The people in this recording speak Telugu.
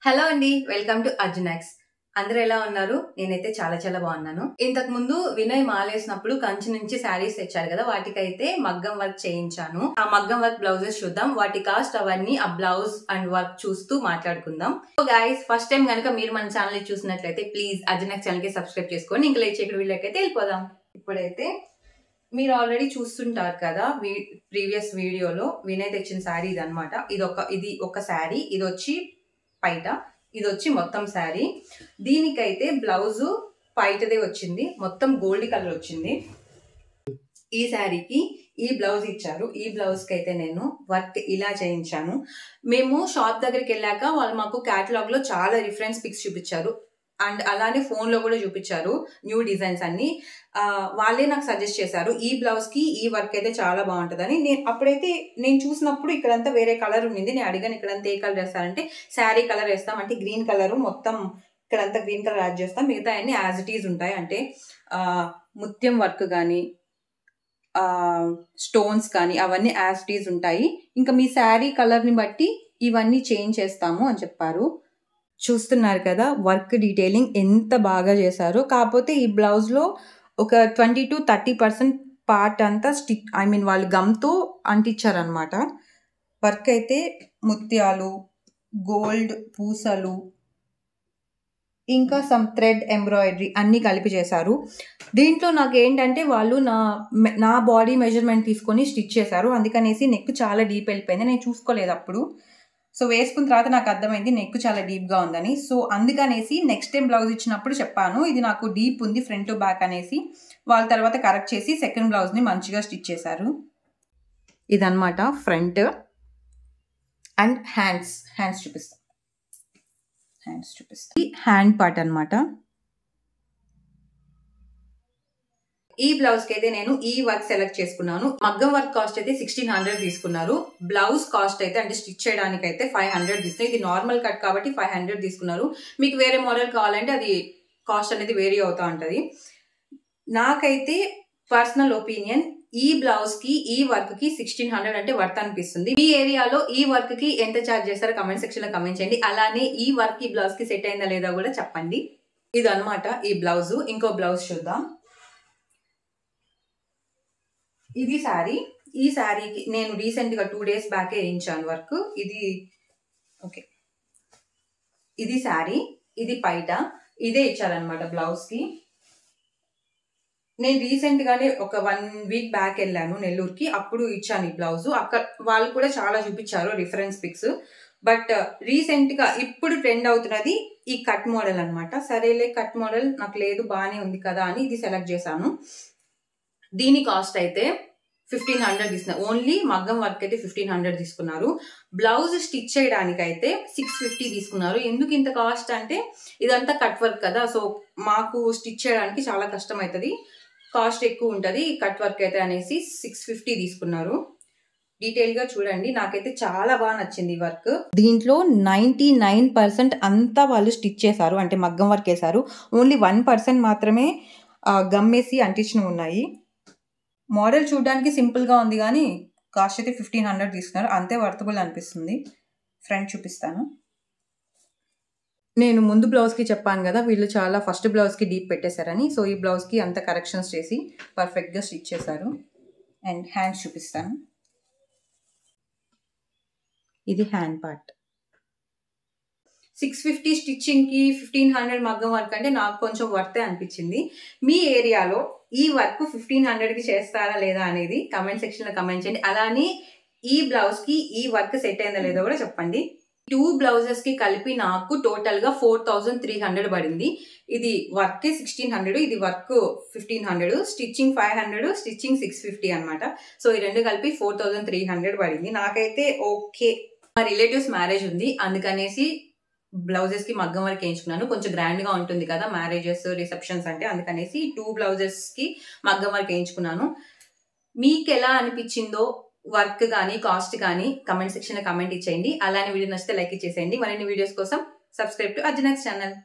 హలో అండి, వెల్కమ్ టు అర్జునెక్స్. అందరూ ఎలా ఉన్నారు? నేనైతే చాలా బాగున్నాను. ఇంతకు ముందు వినయ్ మాలేసినప్పుడు కంచి నుంచి శారీస్ తెచ్చారు కదా, వాటికైతే మగ్గం వర్క్ చేయించాను. ఆ మగ్గం వర్క్ బ్లౌజెస్ చూద్దాం, వాటి కాస్ట్ అవన్నీ, ఆ బ్లౌజ్ అండ్ వర్క్ చూస్తూ మాట్లాడుకుందాం. సో గైస్, ఫస్ట్ టైం కనుక మీరు మన ఛానల్ చూసినట్లయితే ప్లీజ్ అర్జునెక్స్ ఛానల్ కి సబ్స్క్రైబ్ చేసుకోండి. ఇంకా లేట్ చేయకుండా వీళ్ళకైతే వెళ్ళిపోదాం. ఇప్పుడైతే మీరు ఆల్రెడీ చూస్తుంటారు కదా, ప్రీవియస్ వీడియోలో వినయ్ తెచ్చిన శారీ ఇది అనమాట. ఇది ఒక శారీ, ఇది వచ్చి పైట, ఇది వచ్చి మొత్తం శారీ. దీనికైతే బ్లౌజు పైటదే వచ్చింది, మొత్తం గోల్డ్ కలర్ వచ్చింది. ఈ శారీకి ఈ బ్లౌజ్ ఇచ్చారు. ఈ బ్లౌజ్ కి అయితే నేను వర్క్ ఇలా చేయించాను. మేము షాప్ దగ్గరికి వెళ్ళాక వాళ్ళు మాకు క్యాటలాగ్ లో చాలా రిఫరెన్స్ పిక్స్ చూపించారు అండ్ అలానే ఫోన్ లో కూడా చూపించారు న్యూ డిజైన్స్ అన్ని. వాళ్ళే నాకు సజెస్ట్ చేశారు ఈ బ్లౌజ్ కి ఈ వర్క్ అయితే చాలా బాగుంటుందని. అప్పుడైతే నేను చూసినప్పుడు ఇక్కడంతా వేరే కలర్ ఉండింది. నేను అడిగాను ఇక్కడంతా ఏ కలర్ వేస్తారంటే శారీ కలర్ వేస్తాం అంటే గ్రీన్ కలర్, మొత్తం ఇక్కడంతా గ్రీన్ కలర్ యాడ్ చేస్తాం, మిగతా అన్ని యాజ్ ఇట్ ఈజ్ ఉంటాయి. అంటే ముత్యం వర్క్ కానీ స్టోన్స్ కానీ అవన్నీ యాజ్ ఇట్ ఈజ్ ఉంటాయి. ఇంకా మీ శారీ కలర్ని బట్టి ఇవన్నీ చేంజ్ చేస్తాము అని చెప్పారు. చూస్తున్నారు కదా వర్క్ డీటెయిలింగ్ ఎంత బాగా చేశారు. కాకపోతే ఈ బ్లౌజ్లో ఒక 20 to 30% పార్ట్ అంతా వాళ్ళు గమ్తో అంటించారనమాట. వర్క్ అయితే ముత్యాలు, గోల్డ్ పూసలు, ఇంకా సమ్ థ్రెడ్ ఎంబ్రాయిడరీ అన్నీ కలిపి చేశారు. దీంట్లో నాకు ఏంటంటే వాళ్ళు నా బాడీ మెజర్మెంట్ తీసుకొని స్టిచ్ చేశారు. అందుకనేసి నెక్ చాలా డీప్ వెళ్ళిపోయింది. నేను చూసుకోలేదు అప్పుడు. సో వేసుకున్న తర్వాత నాకు అర్థమైంది నెక్ చాలా డీప్గా ఉందని. సో అందుకనేసి నెక్స్ట్ టైం బ్లౌజ్ ఇచ్చినప్పుడు చెప్పాను ఇది నాకు డీప్ ఉంది ఫ్రంట్ టు బ్యాక్ అనేసి. వాళ్ళ తర్వాత కరెక్ట్ చేసి సెకండ్ బ్లౌజ్ని మంచిగా స్టిచ్ చేశారు. ఇదన్నమాట ఫ్రంట్. అండ్ హ్యాండ్స్ చూపిస్తాను. హ్యాండ్ పార్ట్ అనమాట. ఈ బ్లౌజ్ కి అయితే నేను ఈ వర్క్ సెలెక్ట్ చేసుకున్నాను. మగ్గం వర్క్ కాస్ట్ అయితే 1600 తీసుకున్నారు. బ్లౌజ్ కాస్ట్ అయితే అంటే స్టిచ్ చేయడానికి అయితే 500 తీసుకున్నారు. ఇది నార్మల్ కట్ కాబట్టి 500 తీసుకున్నారు. మీకు వేరే మోడల్ కావాలంటే అది కాస్ట్ అనేది వేరీ అవుతా ఉంటుంది. నాకైతే పర్సనల్ ఒపీనియన్ ఈ బ్లౌజ్ కి ఈ వర్క్ కి 1600 అంటే వర్త్ అనిపిస్తుంది. మీ ఏరియాలో ఈ వర్క్ కి ఎంత ఛార్జ్ చేస్తారో కమెంట్ సెక్షన్ లో కమెంట్ చేయండి. అలానే ఈ వర్క్ ఈ బ్లౌజ్ కి సెట్ అయిందా లేదా కూడా చెప్పండి. ఇది అనమాట ఈ బ్లౌజ్. ఇంకో బ్లౌజ్ చూద్దాం. ఇది శారీ. ఈ శారీకి నేను రీసెంట్గా 2 days బ్యాకే వేయించాను వర్క్. ఇది శారీ, ఇది పైట, ఇదే ఇచ్చారనమాట బ్లౌజ్కి. నేను రీసెంట్గానే ఒక 1 week బ్యాక్ వెళ్ళాను నెల్లూరుకి, అప్పుడు ఇచ్చాను ఈ బ్లౌజ్. అక్కడ వాళ్ళు కూడా చాలా చూపించారు రిఫరెన్స్ పిక్స్. బట్ రీసెంట్గా ఇప్పుడు ట్రెండ్ అవుతున్నది ఈ కట్ మోడల్ అనమాట. సరేలే కట్ మోడల్ నాకు లేదు, బాగానే ఉంది కదా అని ఇది సెలెక్ట్ చేశాను. దీని కాస్ట్ అయితే 1500 తీసుకున్నారు. ఓన్లీ మగ్గం వర్క్ అయితే 1500 తీసుకున్నారు. బ్లౌజ్ స్టిచ్ చేయడానికి అయితే 650 తీసుకున్నారు. ఎందుకు ఇంత కాస్ట్ అంటే ఇదంతా కట్ వర్క్ కదా, సో మాకు స్టిచ్ చేయడానికి చాలా కష్టం అవుతుంది, కాస్ట్ ఎక్కువ ఉంటుంది కట్ వర్క్ అయితే అనేసి 650 తీసుకున్నారు. డీటెయిల్గా చూడండి. నాకైతే చాలా బాగా నచ్చింది ఈ వర్క్. దీంట్లో 99% అంతా వాళ్ళు స్టిచ్ చేశారు, అంటే మగ్గం వర్క్ వేశారు. ఓన్లీ 1% మాత్రమే గమ్మేసి అంటించినవి ఉన్నాయి. మోడల్ చూడడానికి సింపుల్గా ఉంది కానీ కాస్ట్ అయితే 1500 తీసుకున్నారు. అంతే వర్తబుల్ అనిపిస్తుంది. ఫ్రంట్ చూపిస్తాను. నేను ముందు బ్లౌజ్కి చెప్పాను కదా వీళ్ళు చాలా ఫస్ట్ బ్లౌజ్కి డీప్ పెట్టేశారని. సో ఈ బ్లౌజ్కి అంత కరెక్షన్స్ చేసి పర్ఫెక్ట్గా స్టిచ్ చేశారు. అండ్ హ్యాండ్స్ చూపిస్తాను. ఇది హ్యాండ్ పార్ట్. 650 స్టిచ్చింగ్కి 1500 మగ్గం వర్క్ అంటే నాకు కొంచెం వర్తే అనిపించింది. మీ ఏరియాలో ఈ వర్క్ 1500కి చేస్తారా లేదా అనేది కమెంట్ సెక్షన్లో కమెంట్ చేయండి. అలానే ఈ బ్లౌజ్కి ఈ వర్క్ సెట్ అయిందా లేదో కూడా చెప్పండి. 2 బ్లౌజెస్కి కలిపి నాకు టోటల్గా 4300 పడింది. ఇది వర్క్ 1600, ఇది వర్క్ 1500, స్టిచ్చింగ్ 500, స్టిచ్చింగ్ 650 అనమాట. సో ఈ రెండు కలిపి 4300 పడింది. నాకైతే ఓకే. మా రిలేటివ్స్ మ్యారేజ్ ఉంది, అందుకనేసి బ్లౌజెస్ కి మగ్గం వర్క్ వేయించుకున్నాను. కొంచెం గ్రాండ్ గా ఉంటుంది కదా మ్యారేజెస్ రిసెప్షన్స్ అంటే, అందుకనేసి 2 బ్లౌజెస్ కి మగ్గం వర్క్ వేయించుకున్నాను. మీకు ఎలా అనిపించిందో వర్క్ కానీ కాస్ట్ కానీ కమెంట్ సెక్షన్ లో కమెంట్ ఇచ్చేయండి. అలానే వీడియో నచ్చితే లైక్ ఇచ్చేసేయండి. మరిన్ని వీడియోస్ కోసం సబ్స్క్రైబ్ టు అర్జునెక్స్ ఛానల్.